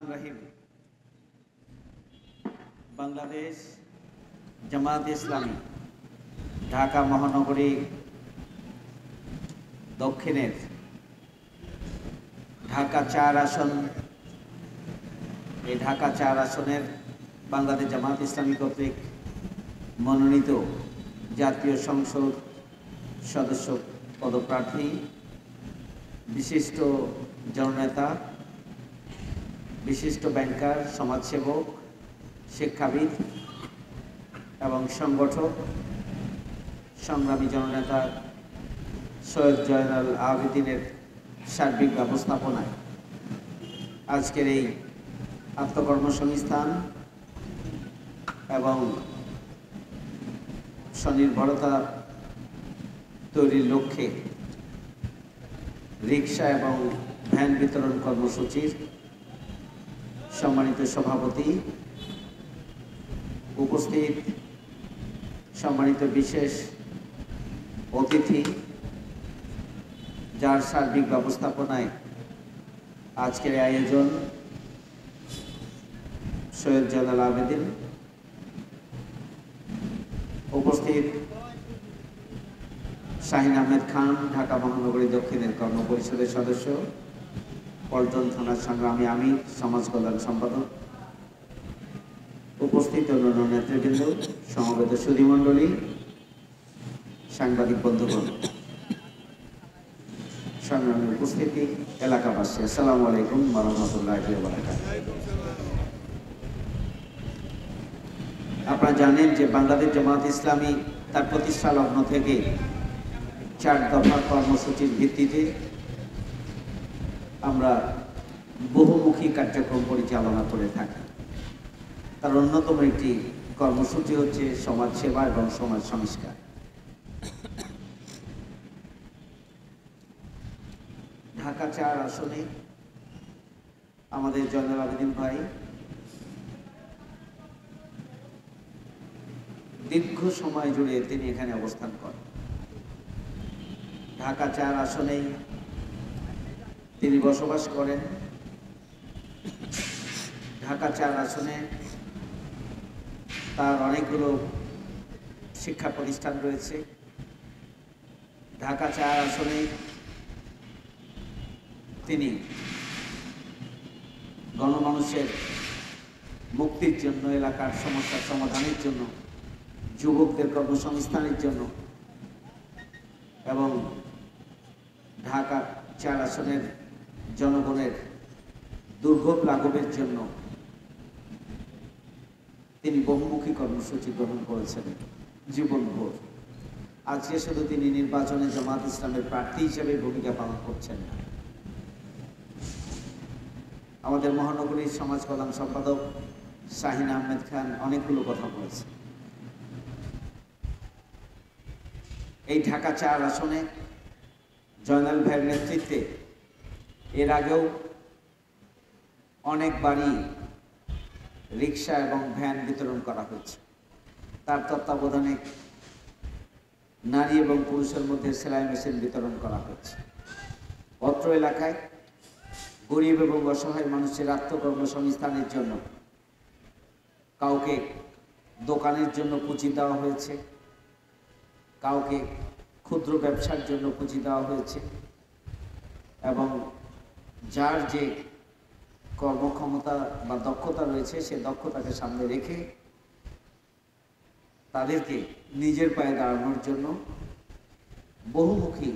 রহিম বাংলাদেশ জামাত ইসলামী ঢাকা মহানগরী দক্ষিণের ঢাকা ৪ আসন, এই ঢাকা ৪ আসনের বাংলাদেশ জামাত ইসলামী কর্তৃক মনোনীত জাতীয় সংসদ সদস্য পদপ্রার্থী বিশিষ্ট জননেতা, বিশিষ্ট ব্যাংকার, সমাজসেবক, শিক্ষাবিদ এবং সংগঠক, সংগ্রামী জননেতা সৈয়দ জয়নাল আবেদিনের সার্বিক ব্যবস্থাপনায় আজকের এই আত্মকর্মসংস্থান এবং স্বনির্ভরতা তৈরির লক্ষ্যে রিক্সা এবং ভ্যান বিতরণ কর্মসূচির সম্মানিত সভাপতি, উপস্থিত সম্মানিত বিশেষ অতিথি, যার সার্বিক ব্যবস্থাপনায় আজকের আয়োজন, সৈয়দ জয়নাল আবেদিন, উপস্থিত শাহিন আহমেদ খান, ঢাকা মহানগরী দক্ষিণের কর্মপরিষদের সদস্য, পল্টন থানার সংগ্রামী আমির, সমাজ কল্যাণ সম্পাদক, উপস্থিত অন্যান্য নেতৃবৃন্দ, সমবেত সুধীমণ্ডলী, সাংবাদিক বন্ধুগণ, সংগ্রামী উপস্থিতি, এলাকাবাসী, আসসালামু আলাইকুম ওয়া রাহমাতুল্লাহি ওয়া বারাকাতুহু। আপনারা জানেন যে বাংলাদেশ জামাত ইসলামী তার প্রতিষ্ঠা লগ্ন থেকে 4 দফা কর্মসূচির ভিত্তিতে আমরা বহুমুখী কার্যক্রম পরিচালনা করে থাকি। তার অন্যতম একটি কর্মসূচি হচ্ছে সমাজ সেবা এবং সমাজ সংস্কার। ঢাকা 4 আসনে আমাদের জয়নাল আবেদিন ভাই দীর্ঘ সময় জুড়ে তিনি এখানে অবস্থান করেন। ঢাকা 4 আসনেই তিনি বসবাস করেন। ঢাকা 4 আসনে তার অনেকগুলো শিক্ষা প্রতিষ্ঠান রয়েছে। ঢাকা 4 আসনে তিনি গণমানুষের মুক্তির জন্য, এলাকার সমস্যার সমাধানের জন্য, যুবকদের কর্মসংস্থানের জন্য এবং ঢাকা 4 আসনের জনগণের দুর্ভোগ লাঘবের জন্য তিনি বহুমুখী কর্মসূচি গ্রহণ করেছেন জীবনভর। আজকে শুধু তিনি নির্বাচনে জামাত ইসলামের প্রার্থী হিসেবে ভূমিকা পালন করছেন না, আমাদের মহানগরীর সমাজ কল্যাণ সম্পাদক শাহিন আহমেদ খান অনেকগুলো কথা বলেছেন। এই ঢাকা 4 আসনে জয়নাল ভাইয়ের নেতৃত্বে এর আগেও অনেকবারই রিক্সা এবং ভ্যান বিতরণ করা হয়েছে। তার তত্ত্বাবধানে নারী এবং পুরুষের মধ্যে সেলাই মেশিন বিতরণ করা হয়েছে। অত্র এলাকায় গরিব এবং অসহায় মানুষের আত্মকর্মসংস্থানের জন্য কাউকে দোকানের জন্য পুঁজি দেওয়া হয়েছে, কাউকে ক্ষুদ্র ব্যবসার জন্য পুঁজি দেওয়া হয়েছে এবং যার যে কর্মক্ষমতা বা দক্ষতা রয়েছে সে দক্ষতাকে সামনে রেখে তাদেরকে নিজের পায়ে দাঁড়ানোর জন্য বহুমুখী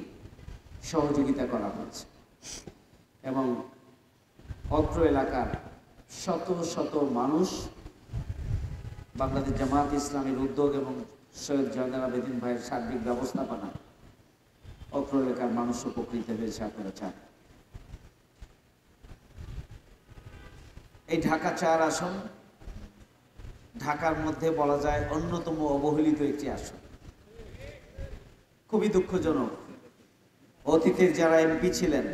সহযোগিতা করা হয়েছে এবং অত্র এলাকার শত শত মানুষ বাংলাদেশ জামাত ইসলামের উদ্যোগ এবং সৈয়দ জয়নাল আবেদিন ভাইয়ের সার্বিক ব্যবস্থাপনা অত্র এলাকার মানুষ উপকৃত হয়েছে। আপনারা চান এই ঢাকা 4 আসন ঢাকার মধ্যে বলা যায় অন্যতম অবহেলিত একটি আসন। খুবই দুঃখজনক, অতীতের যারা এমপি ছিলেন,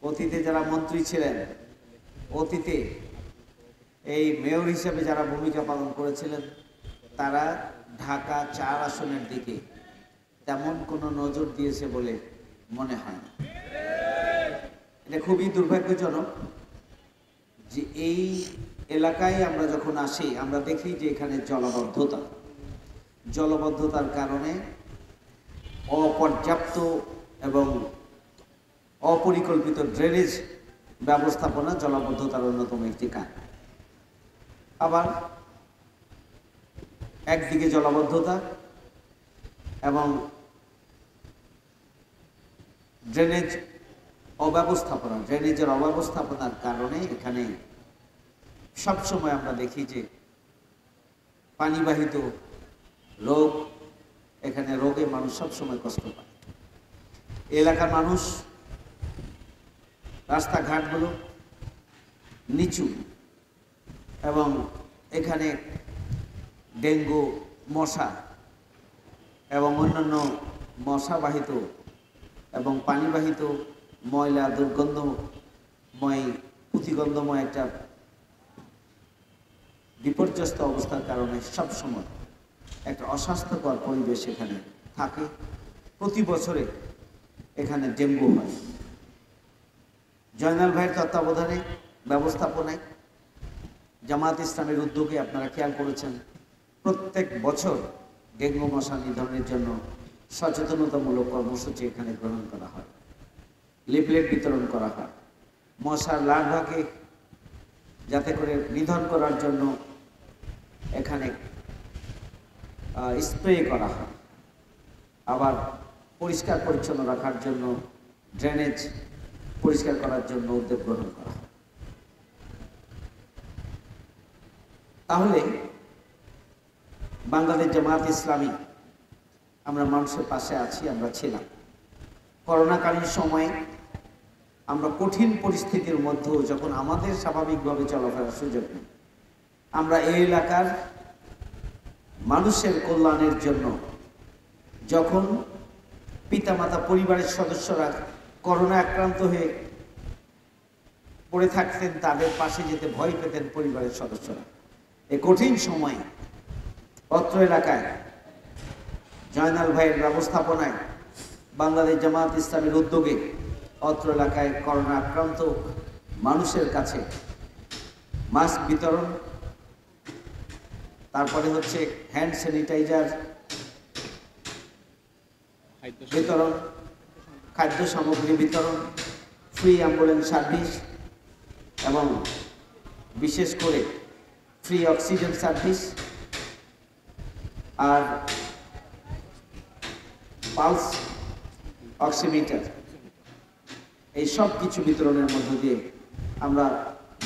অতীতে যারা মন্ত্রী ছিলেন, অতীতে এই মেয়র হিসেবে যারা ভূমিকা পালন করেছিলেন, তারা ঢাকা 4 আসনের দিকে তেমন কোনো নজর দিয়েছে বলে মনে হয় না। এটা খুবই দুর্ভাগ্যজনক। যে এই এলাকায় আমরা যখন আসি আমরা দেখি যে এখানে জলবদ্ধতার কারণে অপর্যাপ্ত এবং অপরিকল্পিত ড্রেনেজ ব্যবস্থাপনা জলাবদ্ধতার অন্যতম একটি কারণ। আবার একদিকে জলাবদ্ধতা এবং ড্রেনেজের অব্যবস্থাপনার কারণে এখানে সবসময় আমরা দেখি যে পানিবাহিত রোগ, এখানে রোগে মানুষ সবসময় কষ্ট পায়। এলাকার মানুষ, রাস্তাঘাটগুলো নিচু এবং এখানে ডেঙ্গু, মশা এবং অন্যান্য মশাবাহিত এবং পানিবাহিত ময়লা, পুঁতিগন্ধময় একটা বিপর্যস্ত অবস্থার কারণে সবসময় একটা অস্বাস্থ্যকর পরিবেশ এখানে থাকে। প্রতি বছরে এখানে ডেঙ্গু হয়। জয়নাল ভাইয়ের তত্ত্বাবধানে, ব্যবস্থাপনায়, জামায়াত ইসলামের উদ্যোগে আপনারা খেয়াল করেছেন প্রত্যেক বছর ডেঙ্গু মশা নিধনের জন্য সচেতনতামূলক কর্মসূচি এখানে গ্রহণ করা হয়, লিফলেট বিতরণ করা হয়, মশার লার্ভাকে যাতে করে নিধন করার জন্য এখানে স্প্রে করা হয়, আবার পরিষ্কার পরিচ্ছন্ন রাখার জন্য ড্রেনেজ পরিষ্কার করার জন্য উদ্যোগ গ্রহণ করা হয়। তাহলে বাংলাদেশ জামায়াত ইসলামী আমরা মানুষের পাশে আছি, আমরা ছিলাম। করোনাকালীন সময়ে আমরা কঠিন পরিস্থিতির মধ্যেও যখন আমাদের স্বাভাবিকভাবে চলাফেরার সুযোগ নেই, আমরা এই এলাকার মানুষের কল্যাণের জন্য যখন পিতামাতা, পরিবারের সদস্যরা করোনা আক্রান্ত হয়ে পড়ে থাকতেন, তাদের পাশে যেতে ভয় পেতেন পরিবারের সদস্যরা। এই কঠিন সময়ে অত্র এলাকায় জয়নাল ভাইয়ের ব্যবস্থাপনায়, বাংলাদেশ জামায়াত ইসলামের উদ্যোগে অত্র এলাকায় করোনা আক্রান্ত মানুষের কাছে মাস্ক বিতরণ, তারপরে হচ্ছে হ্যান্ড স্যানিটাইজার বিতরণ, খাদ্য সামগ্রী বিতরণ, ফ্রি অ্যাম্বুলেন্স সার্ভিস এবং বিশেষ করে ফ্রি অক্সিজেন সার্ভিস আর পালস অক্সিমিটার, এই সব কিছু বিতরণের মধ্য দিয়ে আমরা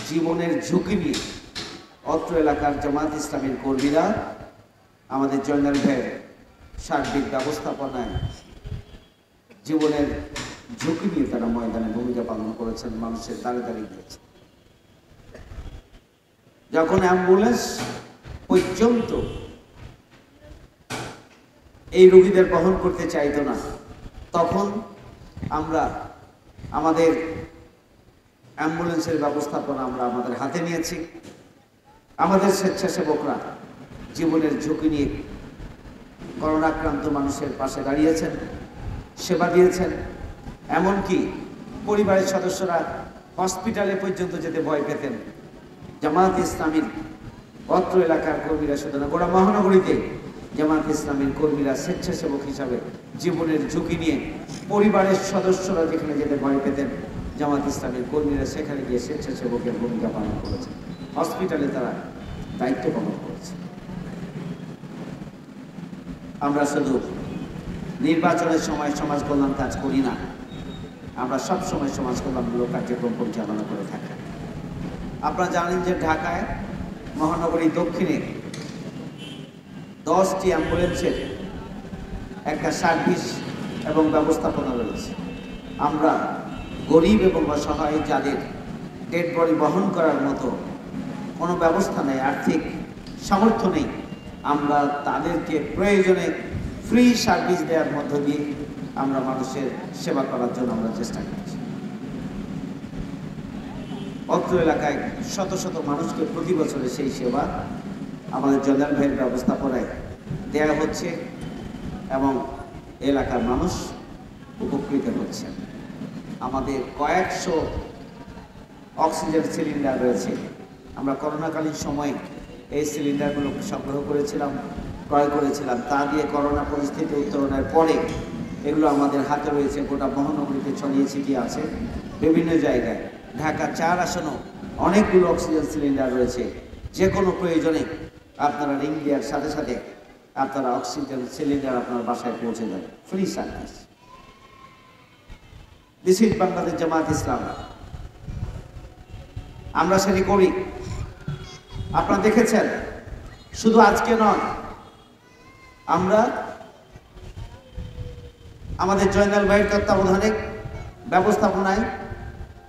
জীবনের ঝুঁকি নিয়ে অত্র এলাকার জামায়াত ইসলামের কর্মীরা আমাদের জয়নাল ভাইয়ের সার্বিক ব্যবস্থাপনায় জীবনের ঝুঁকি নিয়ে তারা ময়দানে ভূমিকা পালন করেছেন, মানুষের দাঁড়ে দাঁড়িয়ে গিয়েছেন। যখন অ্যাম্বুলেন্স পর্যন্ত এই রোগীদের বহন করতে চাইতো না, তখন আমরা আমাদের অ্যাম্বুলেন্সের ব্যবস্থাপনা আমরা আমাদের হাতে নিয়েছি। আমাদের স্বেচ্ছাসেবকরা জীবনের ঝুঁকি নিয়ে করোনাক্রান্ত মানুষের পাশে দাঁড়িয়েছেন, সেবা দিয়েছেন। এমনকি পরিবারের সদস্যরা হসপিটালে পর্যন্ত যেতে ভয় পেতেন। জামায়াত ইসলামীর অত্র এলাকার কর্মীরা, শুধু না গোটা মহানগরীতে জামায়াত ইসলামীর কর্মীরা স্বেচ্ছাসেবক হিসাবে জীবনের ঝুঁকি নিয়ে পরিবারের সদস্যরা যেখানে যেতে ভয় পেতেন, জামায়াত ইসলামীর কর্মীরা সেখানে গিয়ে স্বেচ্ছাসেবকের ভূমিকা পালন করেছেন। হসপিটালে তারা দায়িত্ব পালন করেছে। আমরা শুধু নির্বাচনের সময় সমাজ কল্যাণ কাজ করি না, আমরা সব সময় সমাজ কল্যাণমূলক কার্যক্রম পরিচালনা করে থাকি। আপনারা জানেন যে ঢাকায় মহানগরী দক্ষিণে 10টি অ্যাম্বুলেন্সের একটা সার্ভিস এবং ব্যবস্থাপনা রয়েছে। আমরা গরিব এবং অসহায় যাদের ডেড বডি বহন করার মতো কোনো ব্যবস্থা নেই, আর্থিক সামর্থ্য নেই, আমরা তাদেরকে প্রয়োজনে ফ্রি সার্ভিস দেওয়ার মধ্য দিয়ে আমরা মানুষের সেবা করার জন্য আমরা চেষ্টা করছি। অত্র এলাকায় শত শত মানুষকে প্রতি বছরে সেই সেবা আমাদের জয়নাল ভাইয়ের ব্যবস্থাপনায় দেওয়া হচ্ছে এবং এলাকার মানুষ উপকৃত হচ্ছে। আমাদের কয়েকশো অক্সিজেন সিলিন্ডার রয়েছে। আমরা করোনাকালীন সময়ে এই সিলিন্ডারগুলো সংগ্রহ করেছিলাম, ক্রয় করেছিলাম। তা দিয়ে করোনা পরিস্থিতি উত্তরণের পরে এগুলো আমাদের হাতে রয়েছে, গোটা মহানগরীতে ছড়িয়ে ছিটিয়ে আছে বিভিন্ন জায়গায়। ঢাকা 4 আসনেও অনেকগুলো অক্সিজেন সিলিন্ডার রয়েছে। যে কোনো প্রয়োজনে আপনারা রিং দেওয়ার সাথে সাথে আপনারা অক্সিজেন সিলিন্ডার আপনার বাসায় পৌঁছে যাবে, free service. This is Bangladesh Jamaat Islam. আমরা সেটি করি। আপনারা দেখেছেন, শুধু আজকে নয়, আমরা আমাদের জয়নাল ভাইয়ের তত্ত্বাবধানে ব্যবস্থাপনায়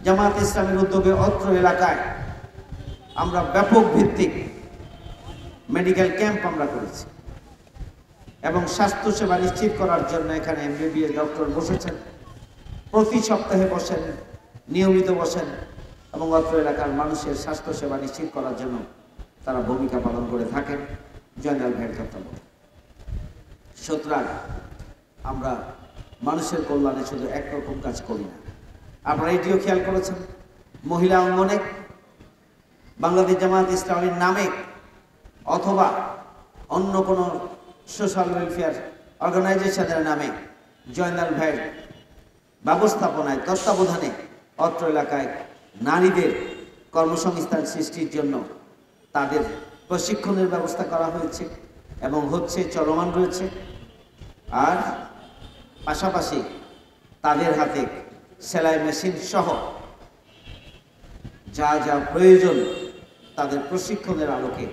জামাত ইসলামের উদ্যোগে অত্র এলাকায় আমরা ব্যাপক ভিত্তিক মেডিকেল ক্যাম্প আমরা করেছি এবং স্বাস্থ্যসেবা নিশ্চিত করার জন্য এখানে এমবিবিএস ডক্টর বসেছেন, প্রতি সপ্তাহে বসেন, নিয়মিত বসেন এবং অত্র এলাকার মানুষের স্বাস্থ্যসেবা নিশ্চিত করার জন্য তারা ভূমিকা পালন করে থাকেন জয়নাল ভাইয়ের তত্ত্বাবধানে। সুতরাং আমরা মানুষের কল্যাণে শুধু একরকম কাজ করি না। আপনারা এটিও খেয়াল করেছেন, মহিলা অঙ্গনে বাংলাদেশ জামাত ইসলামের নামে অথবা অন্য কোনো সোশ্যাল ওয়েলফেয়ার অর্গানাইজেশনের নামে জয়নাল ভাইয়ের ব্যবস্থাপনায় তত্ত্বাবধানে অত্র এলাকায় নারীদের কর্মসংস্থান সৃষ্টির জন্য তাদের প্রশিক্ষণের ব্যবস্থা করা হয়েছে এবং হচ্ছে, চলমান রয়েছে। আর পাশাপাশি তাদের হাতে সেলাই মেশিন সহ যা যা প্রয়োজন তাদের প্রশিক্ষণের আলোকে